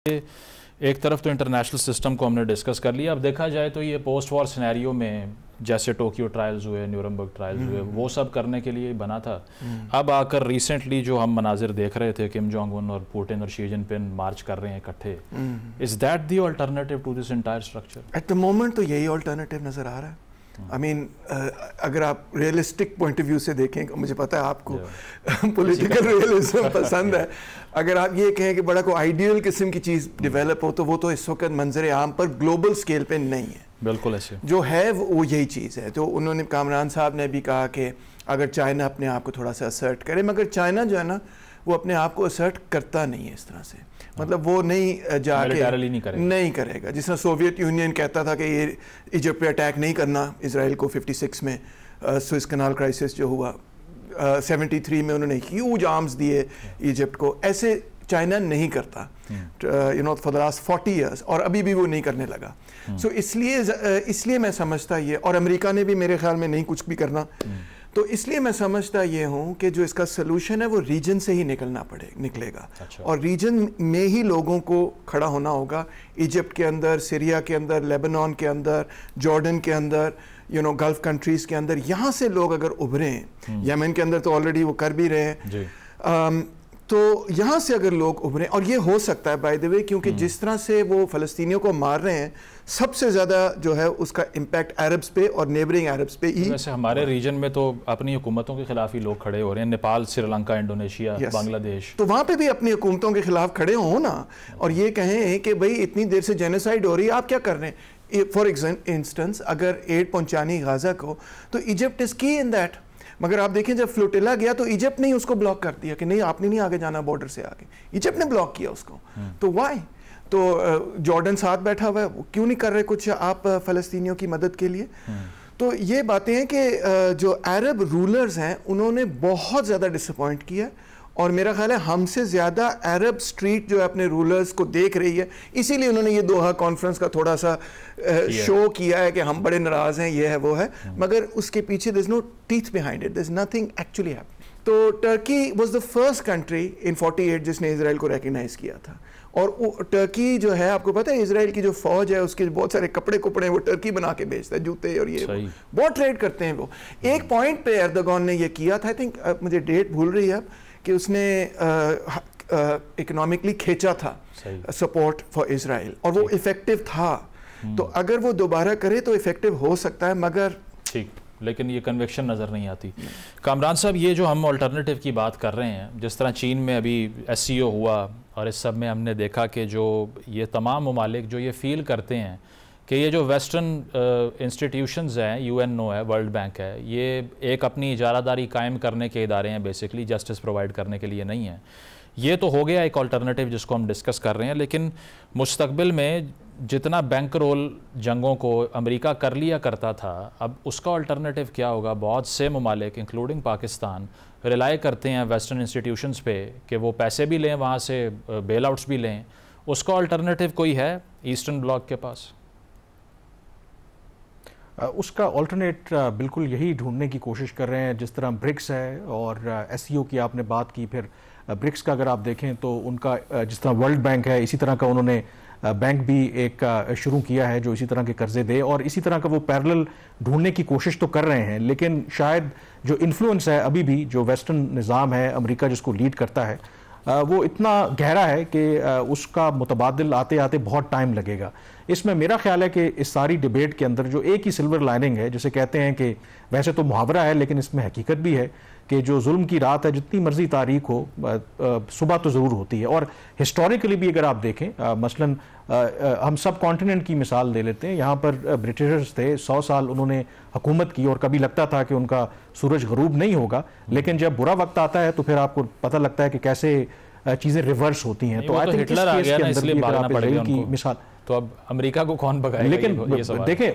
एक तरफ तो इंटरनेशनल सिस्टम को हमने डिस्कस कर लिया। अब देखा जाए तो ये पोस्ट वॉर सिनेरियो में जैसे टोक्यो ट्रायल्स हुए, न्यूरमबर्ग ट्रायल्स हुए, वो सब करने के लिए बना था। अब आकर रिसेंटली जो हम मनाजिर देख रहे थे, किम जोंग उन और पुतिन और शी जिनपिंग मार्च कर रहे हैं इकट्ठे, is that the alternative to this entire structure? At the moment तो यही अल्टरनेटिव नजर आ रहा है। आई मीन अगर आप रियलिस्टिक पॉइंट ऑफ व्यू से देखें, मुझे पता है आपको पॉलिटिकल रियलिज्म पसंद है, अगर आप ये कहें कि बड़ा कोई आइडियल किस्म की चीज़ डेवलप हो तो वो तो इस वक्त मंजर आम पर ग्लोबल स्केल पे नहीं है। बिल्कुल ऐसे जो है वो यही चीज़ है। तो उन्होंने कामरान साहब ने भी कहा कि अगर चाइना अपने आप को थोड़ा सा असर्ट करे, मगर चाइना जो है ना वो अपने आप को असर्ट करता नहीं है इस तरह से, मतलब वो नहीं जाके नहीं करेगा। जिस तरह सोवियत यूनियन कहता था कि ये इजिप्ट पे अटैक नहीं करना इसराइल को 56 में सुएज कनाल क्राइसिस जो हुआ, 73 में उन्होंने ह्यूज आर्म्स दिए इजिप्ट को, ऐसे चाइना नहीं करता फॉर द लास्ट 40 ईयर्स, और अभी भी वो नहीं करने लगा। सो इसलिए मैं समझता ये, और अमेरिका ने भी मेरे ख्याल में नहीं कुछ भी करना, तो इसलिए मैं समझता ये हूँ कि जो इसका सलूशन है वो रीजन से ही निकलेगा। अच्छा। और रीजन में ही लोगों को खड़ा होना होगा। इजिप्ट के अंदर, सीरिया के अंदर, लेबनान के अंदर, जॉर्डन के अंदर, गल्फ कंट्रीज के अंदर, यहाँ से लोग अगर उभरें, यमन के अंदर तो ऑलरेडी वो कर भी रहे हैं, तो यहाँ से अगर लोग उभरें, और ये हो सकता है बाय द वे, क्योंकि जिस तरह से वो फ़लस्तीनियों को मार रहे हैं, सबसे ज़्यादा जो है उसका इम्पैक्ट अरब्स पे और नेबरिंग अरब्स पे ही। वैसे हमारे रीजन में तो अपनी हुकूमतों के खिलाफ ही लोग खड़े हो रहे हैं, नेपाल, श्रीलंका, इंडोनेशिया, बांग्लादेश, तो वहाँ पे भी अपनी हुकूमतों के खिलाफ खड़े हो ना, और ये कहें कि भाई इतनी देर से जेनोसाइड हो रही है, आप क्या कर रहे हैं। फॉर इंस्टेंस अगर एड पहुँचानी गाजा को, तो इजिप्ट इज़ की इन दैट। मगर आप देखें जब फ्लोटिला गया तो इजिप्ट ने उसको ब्लॉक कर दिया कि नहीं, आपने नहीं आगे जाना बॉर्डर से आगे, इजिप्ट ने ब्लॉक किया उसको। तो वाई? तो जॉर्डन साथ बैठा हुआ है, क्यों नहीं कर रहे कुछ आप फ़लस्तीनियों की मदद के लिए? तो ये बातें हैं कि जो अरब रूलर्स हैं उन्होंने बहुत ज़्यादा डिसअपॉइंट किया, और मेरा ख्याल है हमसे ज़्यादा अरब स्ट्रीट जो है अपने रूलर्स को देख रही है, इसीलिए उन्होंने ये दोहा कॉन्फ्रेंस का थोड़ा सा शो किया है कि हम बड़े नाराज़ हैं, ये है वो है, मगर उसके पीछे there is no teeth behind it, there is nothing actually happening. तो Turkey was the first country in 48 जिसने इसराइल को रिकग्नाइज़ किया था, और टर्की जो है, आपको पता है इसराइल की जो फौज है उसके बहुत सारे कपड़े वो टर्की बना के बेचता है, जूते और ये बहुत ट्रेड करते हैं वो। एक पॉइंट पे एर्दोगन ने ये किया था, आई थिंक मुझे डेट भूल रही है अब, कि उसने इकोनॉमिकली खींचा था सपोर्ट फॉर इसराइल, और वो इफेक्टिव था। तो अगर वो दोबारा करे तो इफेक्टिव हो सकता है, मगर ठीक, लेकिन ये कन्विक्शन नज़र नहीं आती। कामरान साहब, ये जो हम अल्टरनेटिव की बात कर रहे हैं, जिस तरह चीन में अभी SCO हुआ, और इस सब में हमने देखा कि जो ये तमाम ममालिक जो ये फील करते हैं कि ये जो वेस्टर्न इंस्टीट्यूशंस हैं, UNO है, वर्ल्ड बैंक है, ये एक अपनी इजारादारी कायम करने के इदारे हैं, बेसिकली जस्टिस प्रोवाइड करने के लिए नहीं है। ये तो हो गया एक अल्टरनेटिव जिसको हम डिस्कस कर रहे हैं, लेकिन मुस्तकबिल में जितना बैंक रोल जंगों को अमेरिका कर लिया करता था, अब उसका अल्टरनेटिव क्या होगा? बहुत से ममालिक इंक्लूडिंग पाकिस्तान रिलाई करते हैं वेस्टर्न इंस्टीट्यूशंस पे कि वो पैसे भी लें, वहाँ से बेल आउट्स भी लें। उसका अल्टरनेटिव कोई है ईस्टर्न ब्लॉक के पास? उसका अल्टरनेट बिल्कुल यही ढूंढने की कोशिश कर रहे हैं, जिस तरह ब्रिक्स है और SCO की आपने बात की। फिर ब्रिक्स का अगर आप देखें तो उनका जिस तरह वर्ल्ड बैंक है, इसी तरह का उन्होंने बैंक भी एक शुरू किया है जो इसी तरह के कर्जे दे, और इसी तरह का वो पैरेलल ढूंढने की कोशिश तो कर रहे हैं। लेकिन शायद जो इन्फ्लुएंस है अभी भी, जो वेस्टर्न निज़ाम है, अमेरिका जिसको लीड करता है, वो इतना गहरा है कि उसका मुतबादिल आते आते बहुत टाइम लगेगा। इसमें मेरा ख्याल है कि इस सारी डिबेट के अंदर जो एक ही सिल्वर लाइनिंग है, जिसे कहते हैं कि वैसे तो मुहावरा है लेकिन इसमें हकीकत भी है, कि जो जुल्म की रात है जितनी मर्जी तारीख हो, सुबह तो ज़रूर होती है। और हिस्टोरिकली भी अगर आप देखें, मसलन हम सब कॉन्टिनेंट की मिसाल ले लेते हैं, यहाँ पर ब्रिटिशर्स थे, 100 साल उन्होंने हुकूमत की, और कभी लगता था कि उनका सूरज गरूब नहीं होगा, लेकिन जब बुरा वक्त आता है तो फिर आपको पता लगता है कि कैसे चीज़ें रिवर्स होती हैं। तो आई थिंक हिटलर आ गया ना, इसलिए भागना पड़ेगा उनको। मिसाल तो अब अमेरिका को कौन भगाएगा? लेकिन देखें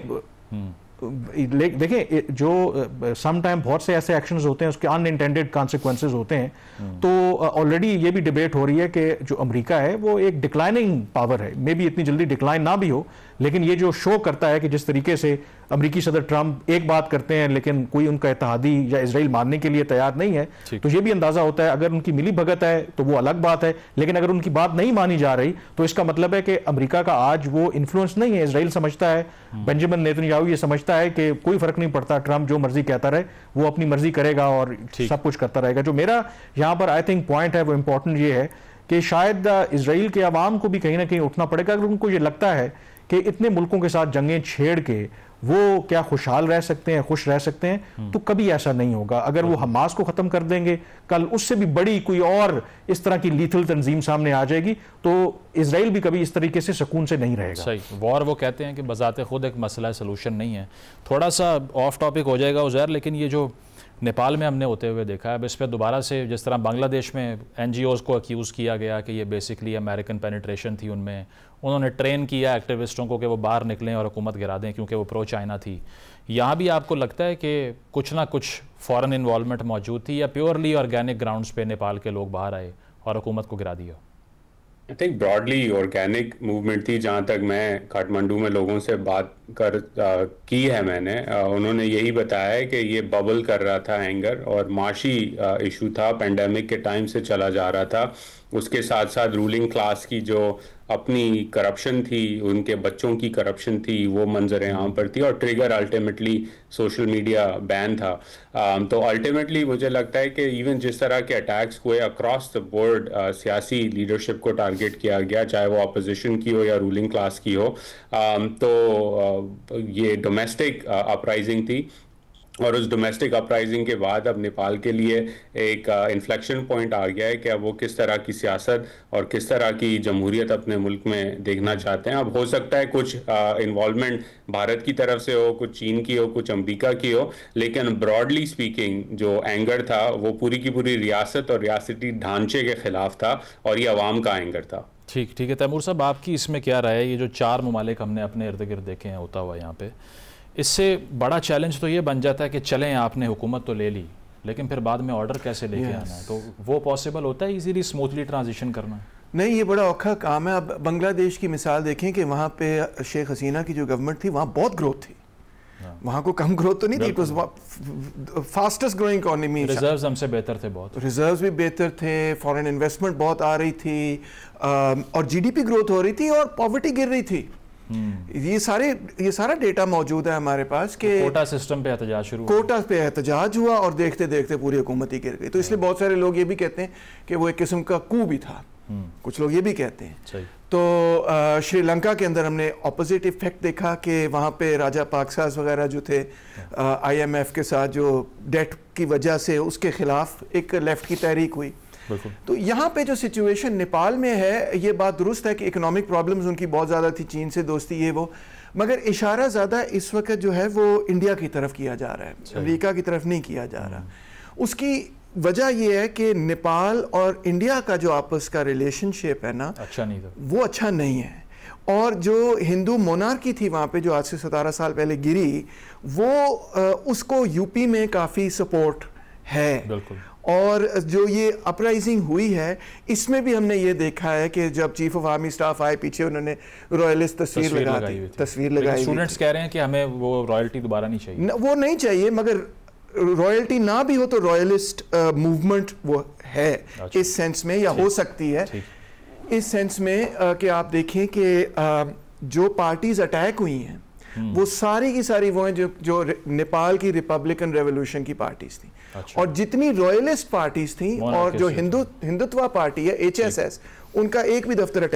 जो सम टाइम बहुत से ऐसे एक्शंस होते हैं, उसके अनइंटेंडेड कॉन्सिक्वेंसेस होते हैं। तो ऑलरेडी ये भी डिबेट हो रही है कि जो अमेरिका है वो एक डिक्लाइनिंग पावर है, मे बी इतनी जल्दी डिक्लाइन ना भी हो, लेकिन ये जो शो करता है कि जिस तरीके से अमेरिकी सदर ट्रंप एक बात करते हैं लेकिन कोई उनका इत्तेहादी या इजराइल मानने के लिए तैयार नहीं है, तो ये भी अंदाजा होता है अगर उनकी मिली भगत है तो वो अलग बात है, लेकिन अगर उनकी बात नहीं मानी जा रही तो इसका मतलब है कि अमेरिका का आज वो इन्फ्लुएंस नहीं है। इजराइल समझता है, बेंजामिन नेतन्याहू ये समझता है कि कोई फर्क नहीं पड़ता, ट्रंप जो मर्जी कहता रहे, वो अपनी मर्जी करेगा और सब कुछ करता रहेगा। जो मेरा यहाँ पर आई थिंक पॉइंट है वो इंपॉर्टेंट ये है कि शायद इजराइल के अवाम को भी कहीं ना कहीं उठना पड़ेगा। अगर उनको ये लगता है कि इतने मुल्कों के साथ जंगें छेड़ के वो क्या खुशहाल रह सकते हैं, खुश रह सकते हैं, तो कभी ऐसा नहीं होगा। अगर वो हमास को खत्म कर देंगे, कल उससे भी बड़ी कोई और इस तरह की लीथल तंजीम सामने आ जाएगी, तो इजराइल भी कभी इस तरीके से सुकून से नहीं रहेगा। सही, वॉर वो कहते हैं कि बजाते खुद एक मसला सलूशन नहीं है। थोड़ा सा ऑफ टॉपिक हो जाएगा उज़ैर, लेकिन ये जो नेपाल में हमने होते हुए देखा है, अब इस पर दोबारा से जिस तरह बांग्लादेश में NGOs को अक्यूज़ किया गया कि ये बेसिकली अमेरिकन पेनिट्रेशन थी उनमें, उन्होंने ट्रेन किया एक्टिविस्टों को कि वो बाहर निकलें और हुकूमत गिरा दें क्योंकि वो प्रो चाइना थी। यहाँ भी आपको लगता है कि कुछ ना कुछ फॉरेन इन्वॉल्वमेंट मौजूद थी या प्योरली ऑर्गेनिक ग्राउंड्स पे नेपाल के लोग बाहर आए और हुकूमत को गिरा दिया? I think broadly organic movement थी। जहाँ तक मैं काठमांडू में लोगों से बात की है मैंने, उन्होंने यही बताया है कि ये बबल कर रहा था एंगर, और माशी इशू था, पेंडेमिक के टाइम से चला जा रहा था। उसके साथ साथ रूलिंग क्लास की जो अपनी करप्शन थी, उनके बच्चों की करप्शन थी, वो मंजर आम पर थी, और trigger ultimately social media ban था। तो अल्टीमेटली मुझे लगता है कि इवन जिस तरह के अटैक्स हुए अक्रॉस द बोर्ड, सियासी लीडरशिप को टारगेट किया गया, चाहे वो अपोजिशन की हो या रूलिंग क्लास की हो, तो ये डोमेस्टिक अपराइजिंग थी। और उस डोमेस्टिक अपराइजिंग के बाद अब नेपाल के लिए एक इन्फ्लेक्शन पॉइंट आ गया है कि अब वो किस तरह की सियासत और किस तरह की जमहूरियत अपने मुल्क में देखना चाहते हैं। अब हो सकता है कुछ इन्वॉल्वमेंट भारत की तरफ से हो, कुछ चीन की हो, कुछ अमेरिका की हो, लेकिन ब्रॉडली स्पीकिंग जो एंगर था वो पूरी की पूरी रियासत और रियासती ढांचे के खिलाफ था, और ये अवाम का एंगर था। ठीक है तैमूर साहब, आपकी इसमें क्या राय है? ये जो 4 ममालिक हमने अपने इर्द गिर्द देखे हैं होता हुआ यहाँ पे, इससे बड़ा चैलेंज तो ये बन जाता है कि चलें आपने हुकूमत तो ले ली, लेकिन फिर बाद में ऑर्डर कैसे लेके आना है? तो वो पॉसिबल होता है इजीली स्मूथली ट्रांजिशन करना? नहीं, ये बड़ा औखा काम है। अब बांग्लादेश की मिसाल देखें कि वहाँ पे शेख हसीना की जो गवर्नमेंट थी वहाँ बहुत ग्रोथ थी, वहाँ को कम ग्रोथ तो नहीं थी, it was fastest growing economy. Reserves हमसे बेहतर थे, बहुत रिजर्व्स भी बेहतर थे, फॉरेन इन्वेस्टमेंट बहुत आ रही थी, और जीडीपी ग्रोथ हो रही थी, और पॉवर्टी गिर रही थी। ये सारा डेटा मौजूद है हमारे पास कि कोटा सिस्टम पे एहतजाज शुरू, कोटा पे एहतजाज हुआ और देखते देखते पूरी हुकूमत ही गिर गई। तो इसलिए बहुत सारे लोग ये भी कहते हैं कि वो एक किस्म का कू भी था, कुछ लोग ये भी कहते हैं। सही। तो श्रीलंका के अंदर हमने ऑपोजिट इफेक्ट देखा कि वहाँ पे राजा पाकसास वगैरह जो थे, IMF के साथ जो डेट की वजह से उसके खिलाफ एक लेफ्ट की तहरीक हुई। तो यहाँ पे जो सिचुएशन नेपाल में है, ये बात दुरुस्त है कि इकोनॉमिक प्रॉब्लम्स उनकी बहुत ज़्यादा थी, चीन से दोस्ती ये वो, मगर इशारा ज़्यादा इस वक्त जो है वो इंडिया की तरफ किया जा रहा है, अमेरिका की तरफ नहीं किया जा रहा। उसकी वजह यह है कि नेपाल और इंडिया का जो आपस का रिलेशनशिप है ना, अच्छा नहीं था, वो अच्छा नहीं है। और जो हिंदू मोनार्की थी वहाँ पे जो आज से 17 साल पहले गिरी, वो उसको यूपी में काफ़ी सपोर्ट है। बिल्कुल। और जो ये अपराइजिंग हुई है, इसमें भी हमने ये देखा है कि जब चीफ ऑफ आर्मी स्टाफ आए, पीछे उन्होंने रॉयलिस्ट तस्वीर लगाई। स्टूडेंट्स कह रहे हैं कि हमें वो रॉयल्टी दोबारा नहीं चाहिए। वो नहीं चाहिए, मगर रॉयल्टी ना भी हो तो रॉयलिस्ट मूवमेंट वो है। अच्छा। इस सेंस में, या हो सकती है इस सेंस में कि आप देखें कि जो पार्टीज अटैक हुई हैं वो सारी की सारी वो हैं जो नेपाल की रिपब्लिकन रेवोल्यूशन की पार्टीज थी। अच्छा। और जितनी रॉयलिस्ट पार्टीज थी और जो हिंदुत्व पार्टी है HSS, उनका एक भी दफ्तर अटैक